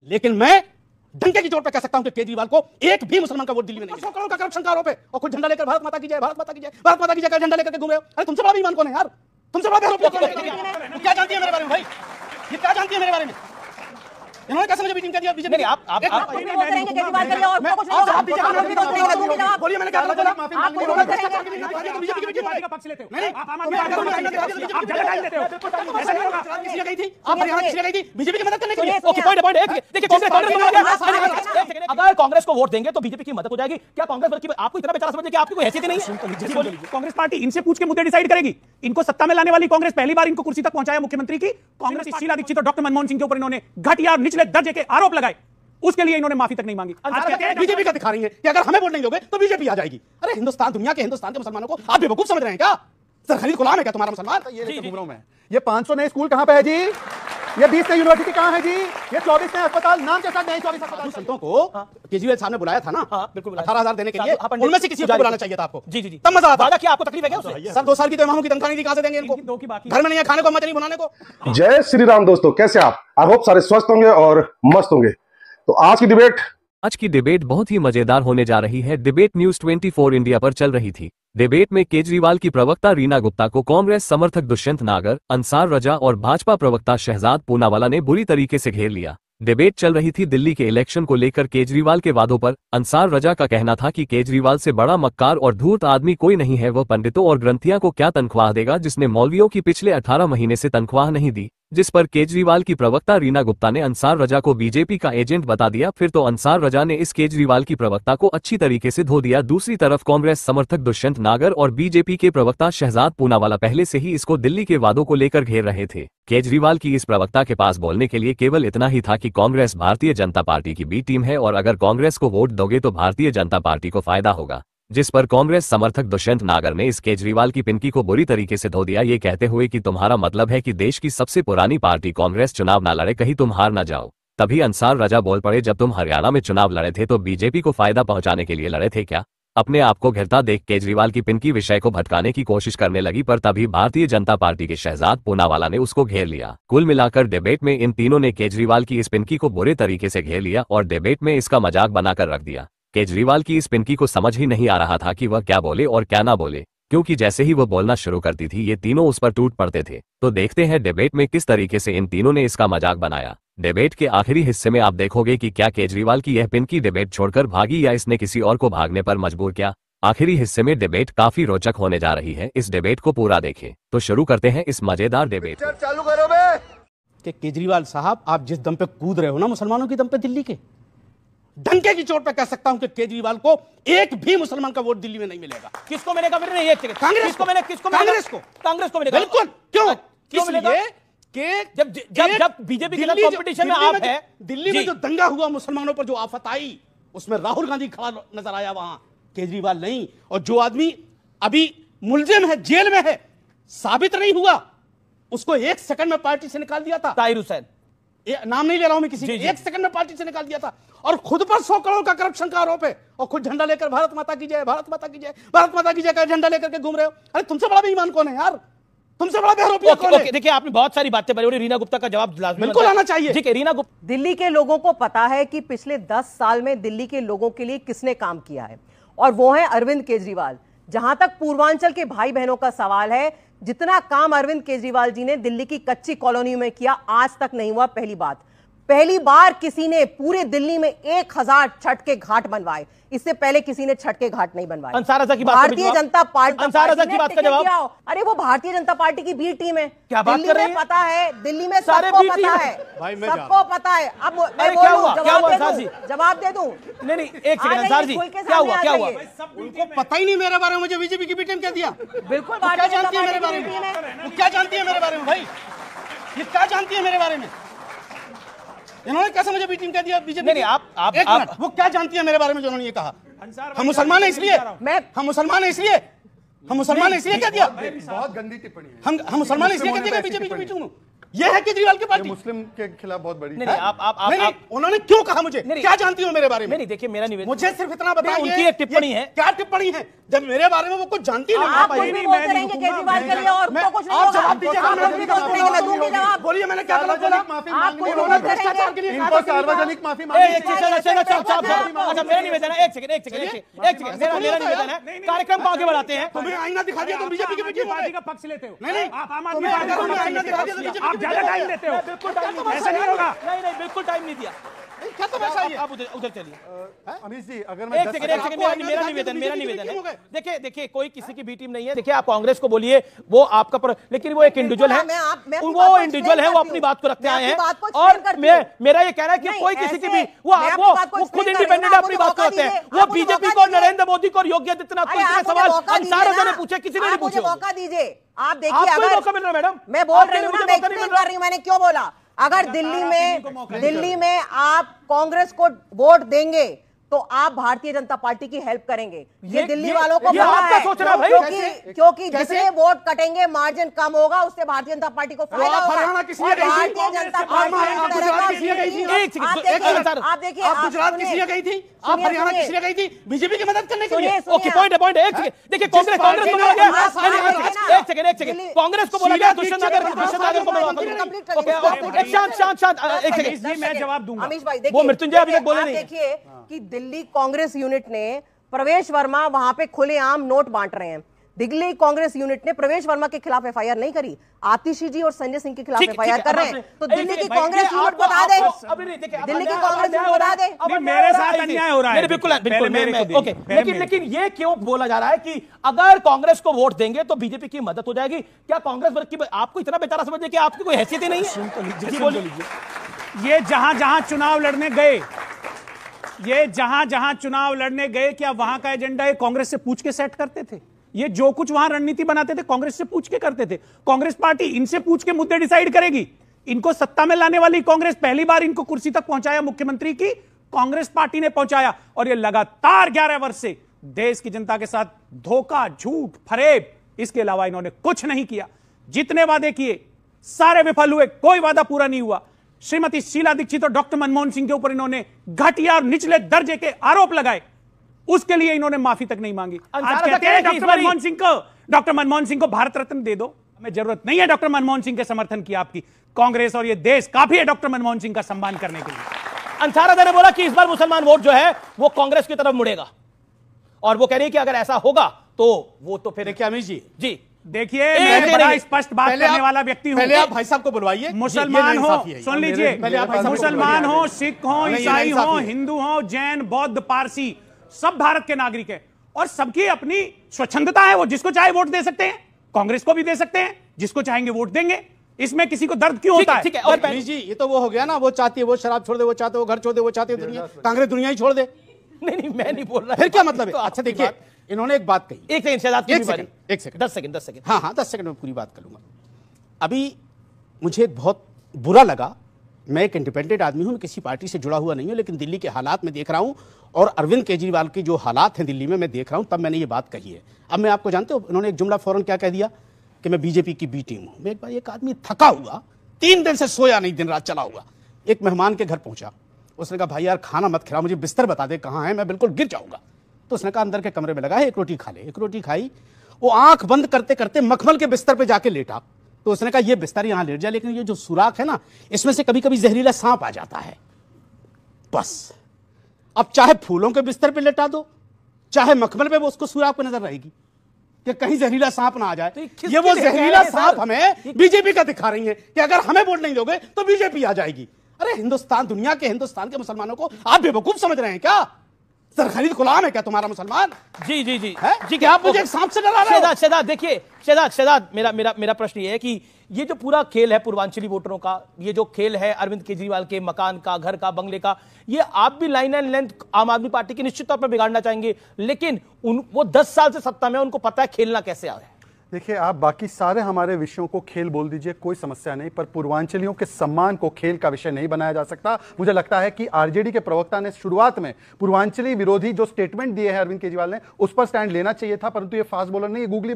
लेकिन मैं डंके की चोट पे कह सकता हूं कि केजरीवाल को एक भी मुसलमान का वोट दिल्ली में नहीं। 100 करोड़ का करप्शन का आरोप है और खुद झंडा लेकर भारत माता की जय, भारत माता की जय, भारत माता की जय का झंडा लेकर के घूम रहे हो। अरे तुमसे बड़ा बेईमान कौन है यार? तुमसे बड़ा बेवकूफ कौन है? क्या जानती है मेरे बारे में भाई? ये क्या जानती है मेरे बारे में? इन्होंने कैसे मुझे बीटिंग कर दिया? बीजेपी आप बोलिए, मैंने क्या बोला? बीजेपी का पक्ष लेते हो? नहीं, बीजेपी की मदद करने के लिए। ओके, पॉइंट देखिए, अगर कांग्रेस को वोट देंगे तो बीजेपी की मदद हो जाएगी। क्या कांग्रेस बल्कि आपको इतना बेचारा समझते कि आपकी कोई हैसियत नहीं है? कांग्रेस पार्टी इनसे पूछ के मुद्दे डिसाइड करेगी। इनको सत्ता में लाने वाली कांग्रेस पहली बार इनको कुर्सी तक पहुंचाया मुख्यमंत्री की। कांग्रेस की शीला दीक्षित और डॉक्टर मनमोहन सिंह के ऊपर इन्होंने घटिया निचले दर्जे के आरोप लगाए, उसके लिए इन्होंने माफी तक नहीं मांगी। आज कहते हैं बीजेपी का दिखा रही है कि अगर हमें वोट नहीं दोगे तो बीजेपी आ जाएगी। अरे हिंदुस्तान, दुनिया के हिंदुस्तान के मुसलमानों को आप बेवकूफ समझ रहे हैं क्या? सर खरीद गुलाम है क्या तुम्हारा मुसलमान? ये घूम रहा हूं मैं। ये 500 नए स्कूल कहां पे है जी? ये 20 नई यूनिवर्सिटी कहां है जी? ये 24 नए अस्पताल, नाम के साथ नए 24 अस्पताल। संतों को केजरीवाल साहब ने बुलाया था ना, बिल्कुल 18,000 देने के लिए, उनमें से किसी को बुलाना चाहिए था आपको। जी, तब मजा आता। क्या आपको तकलीफ है क्या उससे? सर 2 साल की तो इमामों की तनख्वाह नहीं दी, कहां से देंगे इनको? घर में नहीं है खाने को, मत नहीं बनाने को। जय श्री राम दोस्तों, कैसे आप? आई होप सारे स्वस्थ होंगे और मस्त होंगे। तो आज की डिबेट बहुत ही मजेदार होने जा रही है। डिबेट न्यूज 24 इंडिया पर चल रही थी। डिबेट में केजरीवाल की प्रवक्ता रीना गुप्ता को कांग्रेस समर्थक दुष्यंत नागर, अंसार रजा और भाजपा प्रवक्ता शहजाद पूनावाला ने बुरी तरीके से घेर लिया। डिबेट चल रही थी दिल्ली के इलेक्शन को लेकर केजरीवाल के वादों पर। अंसार रजा का कहना था कि केजरीवाल से बड़ा मक्कार और धूर्त आदमी कोई नहीं है। वह पंडितों और ग्रंथियों को क्या तनख्वाह देगा जिसने मौलवियों की पिछले 18 महीने से तनख्वाह नहीं दी, जिस पर केजरीवाल की प्रवक्ता रीना गुप्ता ने अंसार रजा को बीजेपी का एजेंट बता दिया। फिर तो अंसार रजा ने इस केजरीवाल की प्रवक्ता को अच्छी तरीके से धो दिया। दूसरी तरफ कांग्रेस समर्थक दुष्यंत नागर और बीजेपी के प्रवक्ता शहजाद पूनावाला पहले से ही इसको दिल्ली के वादों को लेकर घेर रहे थे। केजरीवाल की इस प्रवक्ता के पास बोलने के लिए केवल इतना ही था कि कांग्रेस भारतीय जनता पार्टी की बी टीम है और अगर कांग्रेस को वोट दोगे तो भारतीय जनता पार्टी को फायदा होगा, जिस पर कांग्रेस समर्थक दुष्यंत नागर ने इस केजरीवाल की पिनकी को बुरी तरीके से धो दिया, ये कहते हुए कि तुम्हारा मतलब है कि देश की सबसे पुरानी पार्टी कांग्रेस चुनाव ना लड़े, कहीं तुम हार ना जाओ। तभी अंसार रजा बोल पड़े, जब तुम हरियाणा में चुनाव लड़े थे तो बीजेपी को फायदा पहुंचाने के लिए लड़े थे क्या? अपने आप को घिरता देख केजरीवाल की पिनकी विषय को भटकाने की कोशिश करने लगी, पर तभी भारतीय जनता पार्टी के शहजाद पूनावाला ने उसको घेर लिया। कुल मिलाकर डिबेट में इन तीनों ने केजरीवाल की इस पिनकी को बुरे तरीके से घेर लिया और डिबेट में इसका मजाक बनाकर रख दिया। केजरीवाल की इस पिनकी को समझ ही नहीं आ रहा था कि वह क्या बोले और क्या ना बोले, क्योंकि जैसे ही वह बोलना शुरू करती थी ये तीनों उस पर टूट पड़ते थे। तो देखते हैं डिबेट में किस तरीके से इन तीनों ने इसका मजाक बनाया। डिबेट के आखिरी हिस्से में आप देखोगे कि क्या केजरीवाल की यह पिनकी डिबेट छोड़कर भागी या इसने किसी और को भागने पर मजबूर किया। आखिरी हिस्से में डिबेट काफी रोचक होने जा रही है। इस डिबेट को पूरा देखें। तो शुरू करते हैं इस मजेदार डिबेट। चालू करो बे। कि केजरीवाल साहब, आप जिस दम पे कूद रहे हो ना मुसलमानों की दम पे दिल्ली के, डंके की चोट पे कह सकता हूं कि केजरीवाल को एक भी मुसलमान का वोट दिल्ली में नहीं मिलेगा। किसको मिलेगा? फिर नहीं, कांग्रेस को मिलेगा। बिल्कुल। क्यों मिलेगा? जब बीजेपी के साथ कंपटीशन में आप है। दिल्ली में जो दंगा हुआ मुसलमानों पर, जो आफत आई, उसमें राहुल गांधी खड़ा नजर आया, वहां केजरीवाल नहीं। और जो आदमी अभी मुलजिम है, जेल में है, साबित नहीं हुआ, उसको 1 सेकंड में पार्टी से निकाल दिया था। ताहिर हुसैन, नाम नहीं ले रहा हूं मैं किसी, 1 सेकंड में पार्टी से निकाल दिया था। और खुद पर 100 करोड़ का करप्शन का आरोप है और खुद झंडा लेकर भारत माता की जय, भारत माता की जय, भारत माता की जय का झंडा लेकर के घूम रहे हो। अरे तुमसे बड़ा बेईमान कौन है यार? तुमसे बड़ा बेहरोपिया कौन है? देखिए, आपने बहुत सारी बातें बोली, रीना गुप्ता का जवाब बिल्कुल आना चाहिए। ठीक है, रीना गुप्ता। दिल्ली के लोगों को पता है कि पिछले 10 साल में दिल्ली के लोगों के लिए किसने काम किया है, और वो है अरविंद केजरीवाल। जहां तक पूर्वांचल के भाई बहनों का सवाल है, जितना काम अरविंद केजरीवाल जी ने दिल्ली की कच्ची कॉलोनियों में किया आज तक नहीं हुआ। पहली बार किसी ने पूरे दिल्ली में 1000 छठ के घाट बनवाए। इससे पहले किसी ने छठ के घाट नहीं बनवाए। अंसार रजा की बात, भारतीय जनता पार्टी, अंसार रजा की बात का जवाब। अरे वो भारतीय जनता पार्टी की बी टीम है। क्या बात कर रहे हैं? पता है, दिल्ली में सारे सबको बी टीम पता है। है, सबको पता है। अब मैं क्या हुआ जवाब दे दूं? नहीं, एक सेकंड अंसार जी, क्या हुआ? उनको पता ही नहीं मेरे बारे में, मुझे बीजेपी की बी टीम कह दिया। बिल्कुल, क्या जानती है मेरे बारे में? वो क्या जानती है मेरे बारे में भाई? ये क्या जानती है मेरे बारे में? इन्होंने कैसे मुझे बी टीम कह दिया? बीजेपी नहीं, आप वो क्या जानती है मेरे बारे में जो उन्होंने ये कहा? हम मुसलमान हैं इसलिए, हम मुसलमान हैं इसलिए, हम मुसलमान हैं इसलिए कह दिया। बहुत गंदी टिप्पणी है। हम मुसलमान इसलिए कह दिया बीजेपी की बी टीम। ये है केजरीवाल की पार्टी। मुस्लिम के खिलाफ बहुत बड़ी नहीं नहीं, आप उन्होंने क्यों कहा मुझे? नहीं, क्या जानती हो मेरे बारे में? नहीं देखिए, मेरा निवेदन, मुझे सिर्फ इतना बताइए, उनकी एक टिप्पणी है। क्या टिप्पणी है? जब मेरे बारे में वो कुछ जानती नहीं। आप कुछ भी बोलते रहेंगे केजरीवाल के लिए और उनको कुछ नहीं आप होगा। जवाब दीजिएगा, आप कुछ भी बोलते रहेंगे, मैं दूंगी जवाब। बोलिए, मैंने क्या गलत बोला? आप कुछ उन्होंने बोलते भ्रष्टाचार के लिए रहेंगे। कहा इनको था। सार्वजनिक माफी अच्छा मेरा निवेदन है, एक सेकंड, मेरा निवेदन है, कार्यक्रम को आगे बढ़ाते हैं। तुम्हें आईना दिखा दिया, तुम बीजेपी के पीछे हो पार्टी गए। का पक्ष लेते हो। नहीं, आप आम आदमी तुम्हें पार्टी का अगर पक्ष आईना लेते दिखा हो। दिया तो बीजेपी आप ज्यादा टाइम देते हो। बिल्कुल टाइम नहीं ऐसा नहीं होगा। नहीं बिल्कुल टाइम नहीं दिया। क्या तमाशा है ये? आप उधर चलिए। अमीश जी, अगर मैं एक 10 सेकंड, आपको आईना मेरा दिखा निवेदन दिया तो है। बीजेपी क्यों हो गए? देखिए कोई किसी की बी टीम नहीं है। देखिए, आप कांग्रेस को बोलिए, वो आपका लेकिन वो एक इंडिविजुअल है, मैं आपकी बात वो को इंडिविजुअल है, वो explain अपनी करती बात को रखते हूं। आए मैं हैं। आपकी बात को और explain करती हूं। मेरा ये कहना है कि नहीं, कोई किसी की ऐसे भी मैं आपकी बात को वो खुद explain इंडिपेंडेंट करूंगा, अपनी बात को आप रखते हैं। मुझे वो मौका बीजेपी दीजिए। को, नरेंद्र मोदी को और योगी आदित्यनाथ को अरे इतने आप मुझे सवाल मौका दीजिए अंसारों ने ना। पूछे, किसी ने नहीं आप मुझे पूछे। मौका दीजिए। आप देखिए, आपको ही अगर मौका मिल रहा है, मैडम। मैं बोल आपके रही लिए हूँ ना, मुझे मैं मौका नहीं एक्सप्लेन मिल रहा। कर रही हूँ, मैंने क्यों बोला। अगर दिल्ली में आप कांग्रेस को वोट देंगे तो आप भारतीय जनता पार्टी की हेल्प करेंगे। ये दिल्ली वालों को ये पता आपका है, सोचना भाई। क्योंकि जितने वोट कटेंगे, मार्जिन कम होगा, उससे भारतीय जनता पार्टी को फायदा आप होगा। हरियाणा किस लिए और गई थी? भारतीय जनता आप पार्टी गुजरात किस लिए गई थी? एक सेकंड, आप देखिए, आप गुजरात किस लिए गई थी? आप हरियाणा किस लिए गई थी? बीजेपी की मदद करने के लिए। ओके, पॉइंट है। एक सेकंड, देखिए कांग्रेस को बोला गया, एक सेकंड, कांग्रेस को बोला गया दुष्यंत नागर को बोला। शांत, एक सेकंड, जी मैं जवाब दूंगा। अमीश भाई देखिए, वो मृत्युंजय अभी तक बोले आप नहीं। देखिए कि दिल्ली कांग्रेस यूनिट ने प्रवेश वर्मा वहां पे खुलेआम नोट बांट रहे हैं। दिल्ली कांग्रेस यूनिट ने प्रवेश वर्मा के खिलाफ एफआईआर नहीं करी, आतिशी जी और संजय सिंह के खिलाफ एफआईआर कर रहे हैं। तो दिल्ली की कांग्रेस यूनिट बता दे, दिल्ली की कांग्रेस यूनिट बता दे। नहीं, मेरे साथ अन्याय हो रहा है। बिल्कुल मेरे को ओके, दीजिए। लेकिन ये क्यों बोला जा रहा है कि अगर कांग्रेस को वोट देंगे तो बीजेपी की मदद हो जाएगी? क्या कांग्रेस वर्ग की आपको इतना बेचारा समझे कि आपकी कोई हैसियत ही नहीं है? सुन तो लीजिए। ये जहां चुनाव लड़ने गए, चुनाव लड़ने गए, क्या वहां का एजेंडा ये कांग्रेस से पूछ के सेट करते थे? ये जो कुछ वहां रणनीति बनाते थे कांग्रेस से पूछ के करते थे। कांग्रेस पार्टी इनसे पूछ के मुद्दे डिसाइड करेगी। इनको सत्ता में लाने वाली कांग्रेस, पहली बार इनको कुर्सी तक पहुंचाया मुख्यमंत्री की कांग्रेस पार्टी ने पहुंचाया, और ये लगातार 11 वर्ष से देश की जनता के साथ धोखा, झूठ, फरेब, इसके अलावा इन्होंने कुछ नहीं किया। जितने वादे किए सारे विफल हुए, कोई वादा पूरा नहीं हुआ। श्रीमती शीला दीक्षित और डॉक्टर मनमोहन सिंह के ऊपर इन्होंने घटिया और निचले दर्जे के आरोप लगाए, उसके लिए इन्होंने माफी तक नहीं मांगी। आज कहते हैं डॉक्टर मनमोहन सिंह को भारत रत्न दे दो। हमें जरूरत नहीं है डॉक्टर मनमोहन सिंह के समर्थन की आपकी। कांग्रेस और ये देश काफी है डॉक्टर मनमोहन सिंह का सम्मान करने के लिए। अंसारा ने बोला कि इस बार मुसलमान वोट जो है वो कांग्रेस की तरफ मुड़ेगा, और वो कह रही है कि अगर ऐसा होगा तो वो तो फिर देखिए अमीश जी, देखिए मैं बड़ा स्पष्ट बात करने वाला व्यक्ति हूं। पहले आप भाई साहब को बुलवाइए। मुसलमान हो, सुन लीजिए, मुसलमान हो, सिख हो, नहीं, ईसाई हो, है। हिंदू हो, जैन, बौद्ध, पारसी, सब भारत के नागरिक है और सबकी अपनी स्वच्छंदता है। वो जिसको चाहे वोट दे सकते हैं, कांग्रेस को भी दे सकते हैं, जिसको चाहेंगे वोट देंगे। इसमें किसी को दर्द क्यों होता है? ठीक है, और अमीश जी, ये तो वो हो गया ना, वो चाहती है वो शराब छोड़ दे, वो चाहते वो घर छोड़ दे, वो चाहते दुनिया, कांग्रेस दुनिया ही छोड़ दे। नहीं, मैं नहीं बोल रहा। फिर क्या मतलब है? अच्छा देखिए, इन्होंने एक बात कही। एक सेकंड शहजाद, एक सेकंड 10 सेकंड। हाँ 10 सेकंड में पूरी बात कर लूंगा। अभी मुझे बहुत बुरा लगा, मैं एक इंडिपेंडेंट आदमी हूं, मैं किसी पार्टी से जुड़ा हुआ नहीं हूं, लेकिन दिल्ली के हालात में देख रहा हूं और अरविंद केजरीवाल की जो हालात हैं दिल्ली में मैं देख रहा हूं, तब मैंने ये बात कही है। अब मैं आपको जानते हो, उन्होंने एक जुमला फौरन क्या कह दिया कि मैं बीजेपी की बी टीम हूं। मैं एक बार, एक आदमी थका हुआ, 3 दिन से सोया नहीं, दिन रात चला हुआ, एक मेहमान के घर पहुंचा। उसने कहा भाई यार खाना मत खिला, मुझे बिस्तर बता दे कहाँ है, मैं बिल्कुल गिर जाऊंगा। तो उसने कहा अंदर के कमरे में लगा है, एक रोटी खा ले। एक रोटी खाई, वो आंख बंद करते करते मखमल के बिस्तर पे जाके लेटा। तो उसने कहा ये बिस्तर यहां लेट जा, लेकिन ये जो सुराख है ना, इसमें से कभी कभी जहरीला सांप आ जाता है। बस अब चाहे फूलों के बिस्तर पे लेटा दो, चाहे मखमल पे, वो उसको सुराख पे नजर रहेगी कि कहीं जहरीला सांप ना आ जाए। ये वो जहरीला सांप हमें बीजेपी का दिखा रही है कि अगर हमें वोट नहीं दोगे तो बीजेपी आ जाएगी। अरे हिंदुस्तान, दुनिया के हिंदुस्तान के मुसलमानों को आप बेवकूफ समझ रहे हैं क्या? सर खरीद गुलाम है क्या तुम्हारा मुसलमान? जी है क्या? आप मुझे एक सांप से डरा रहे हो? शहजाद देखिए, शहजाद मेरा प्रश्न ये है कि ये जो पूरा खेल है पूर्वांचली वोटरों का, ये जो खेल है अरविंद केजरीवाल के मकान का, घर का, बंगले का, ये आप भी लाइन एंड लेंथ आम आदमी पार्टी की निश्चित तौर पर बिगाड़ना चाहेंगे, लेकिन वो 10 साल से सत्ता में, उनको पता है खेलना कैसे आ रहा है। देखिए, आप बाकी सारे हमारे विषयों को खेल बोल दीजिए, कोई समस्या नहीं, पर पूर्वांचलियों के सम्मान को खेल का विषय नहीं बनाया जा सकता। मुझे लगता है कि आरजेडी के प्रवक्ता ने शुरुआत में पूर्वांचली विरोधी जो स्टेटमेंट दिए हैं अरविंद केजरीवाल ने, उस पर स्टैंड लेना चाहिए था, परंतु ये फास्ट बॉलर नहीं, ये गूगली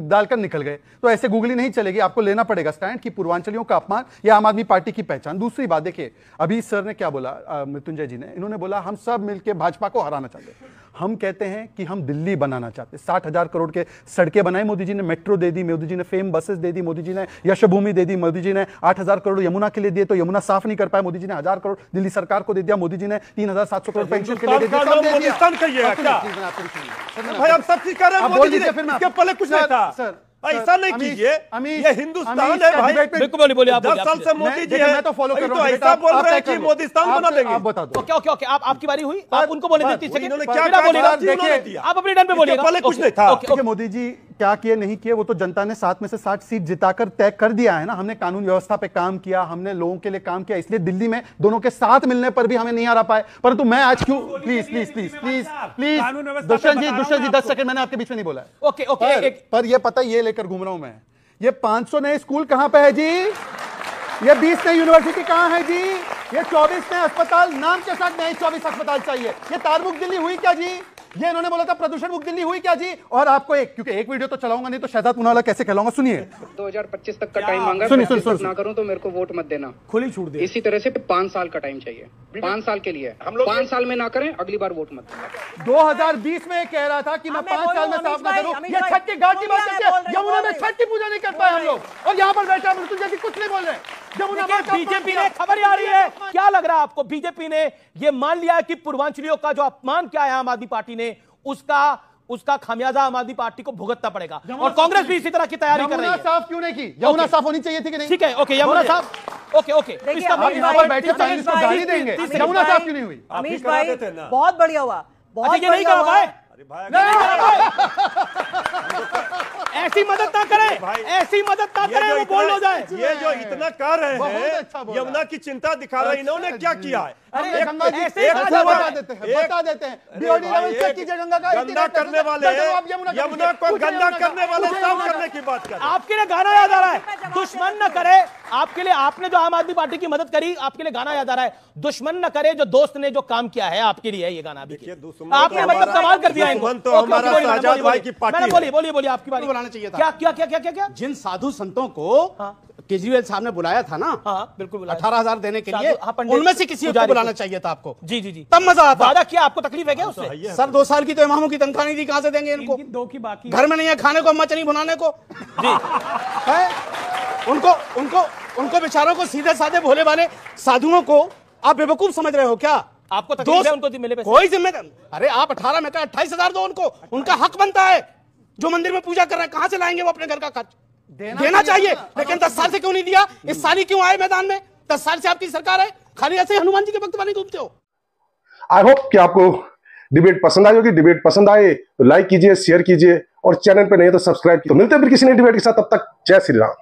डालकर निकल गए। तो ऐसे गूगली नहीं चलेगी, आपको लेना पड़ेगा स्टैंड कि पूर्वांचलियों का अपमान या आम आदमी पार्टी की पहचान। दूसरी बात देखिए, अभी सर ने क्या बोला, मृत्युंजय जी ने, इन्होंने बोला हम सब मिलकर भाजपा को हराना चाहते हैं। हम कहते हैं कि हम दिल्ली बनाना चाहते हैं। 60,000 करोड़ के सड़कें बनाई मोदी जी ने, मेट्रो दे दी मोदी जी ने, फेम बसेस दे दी मोदी जी ने, यशोभूमि दे दी मोदी जी ने, 8,000 करोड़ यमुना के लिए दिए तो यमुना साफ नहीं कर पाए मोदी जी ने, 1,000 करोड़ दिल्ली सरकार को दे दिया मोदी जी ने, 3,700 करोड़ पेंशन के लिए दे दिया। भाई आप सब चीज कर रहे हैं, मोदी जी ने, इसके पहले कुछ नहीं था सर। ऐसा नहीं कीजिए, ये हिंदुस्तान है भाई। बिल्कुल बोलिए आप। 10 साल से मोदी जी है, मैं तो फॉलो कर रहा हूं। तो ऐसा बोल रहे हैं कि मोदीस्तान बना देंगे। आप बता दो। ओके ओके ओके, आप आपकी बारी हुई, आप उनको बोले 30 सेकंड। इन्होंने क्या बोलेगा, देखिए, आप अपने टर्न पे बोलिएगा। पहले कुछ नहीं था। देखिए, मोदी जी क्या किए नहीं किए वो तो जनता ने 7 में से 60 सीट जिताकर तय कर दिया है ना। हमने कानून व्यवस्था पे काम किया, हमने लोगों के लिए काम किया, इसलिए दिल्ली में दोनों के साथ मिलने पर भी हमें नहीं हरा पाए। परंतु मैं आज क्यों, please please please please please, Dushyant ji 10 second मैंने आपके बीच में नहीं बोला है। ओके ओके, पर ये पता ये लेकर घूम रहा हूं मैं, ये 500 नए स्कूल कहां पे है जी, ये 20 नई यूनिवर्सिटी कहां है जी, ये 24 नए अस्पताल, नाम के साथ नए 24 अस्पताल चाहिए। ये तारमुक्त दिल्ली हुई क्या जी, ये इन्होंने बोला था प्रदूषण मुक्त दिल्ली हुई क्या जी। और आपको क्योंकि एक वीडियो तो चलाऊंगा नहीं तो शहजाद पूनावाला कैसे कहलाऊंगा, सुनिए। 2025 तक का टाइम मांगा, सुनिए ना करूं तो मेरे को वोट मत देना, खुली छूट दे। इसी तरह से 5 साल का टाइम चाहिए, 5 साल के लिए। हम लोग 5 साल में ना करें, अगली बार वोट मत देना। 2020 में कह रहा था कि मैं 5 साल में साफ ना करूं, ये छठ की घाट की बात करते हैं। यमुना में छठ की पूजा नहीं कर पाए हम लोग, और यहाँ पर बैठा मृत्युंजय जी कुछ नहीं बोल रहे। बीजेपी ने, खबर आ रही है, क्या लग रहा है आपको, बीजेपी ने ये मान लिया है कि पूर्वांचलियों का जो अपमान किया है आम आदमी पार्टी ने, उसका खामियाजा आम आदमी पार्टी को भुगतना पड़ेगा, और कांग्रेस भी इसी तरह की तैयारी कर रही है। साफ क्यों नहीं की, यमुना साफ होनी चाहिए थी कि नहीं? ठीक है, ओके, यमुना साफ, ओके ओके, इसका यहाँ पर बैठे साइंस को गाली देंगे, यमुना साफ क्यों नहीं हुई? अमीश भाई बहुत बढ़िया हुआ, बहुत ये नहीं करा भाई, भाई ऐसी मदद ना करें, ऐसी मदद ना करें, वो बोल हो जाए। ये जो इतना कर रहे हैं, अच्छा बोला। यमुना की चिंता दिखा रहे हैं, इन्होंने क्या किया है? अरे गंगा जी ऐसे ही बता देते हैं BOD लेवल चेक कीजिए गंगा का। गंदा करने वाले, यमुना को गंदा करने वाले साफ करने की बात कर। आपके लिए गाना याद आ रहा है, दुश्मन न करे, आपके लिए, आपने जो आम आदमी पार्टी की मदद करी, आपके लिए गाना याद आ रहा है, दुश्मन न करे जो दोस्त ने जो काम किया है, आपके लिए ये गाना भी आपने मतलब कमाल कर दिया इनको। तो हमारा शहजाद भाई की पार्टी, बोलिए बोलिए बोलिए, आपकी बात बुलाना चाहिए था। क्या क्या क्या क्या क्या क्या जिन साधु संतों को केजरीवाल साहब ने बुलाया था ना, हाँ बिल्कुल, 18,000 देने के लिए, हाँ, पंडित उनमें से किसी को बुलाना चाहिए था आपको। जी जी जी, तब मजा आता। वादा किया, आपको तकलीफ है क्या उससे? सर 2 साल की तो इमामों की तनख्वाह नहीं दी, कहां से देंगे इनको? 2 की बाकी घर में नहीं है खाने को, अम्मा चनी बनाने को जी है। उनको उनको उनको बेचारों को, सीधे साधे भोले वाले साधुओं को आप बेवकूफ समझ रहे हो क्या? आपको तकलीफ है उनको मिले पैसे? कोई जिम्मेदार, अरे आप 18 में का 28,000 दो उनको, उनका हक बनता है। जो मंदिर में पूजा कर रहे हैं, कहां से लाएंगे वो अपने घर का खर्च? देना चाहिए, लेकिन 10 साल से क्यों नहीं दिया? इस साल ही क्यों आए मैदान में? 10 साल से आपकी सरकार है, खाली ऐसे हनुमान जी के भक्त बने घूमते हो। आई होप कि आपको डिबेट पसंद आई होगी। डिबेट पसंद आए तो लाइक कीजिए, शेयर कीजिए, और चैनल पे नहीं तो सब्सक्राइब कीजिए। तो मिलते हैं फिर किसी नई डिबेट के साथ, तब तक जय श्री राम।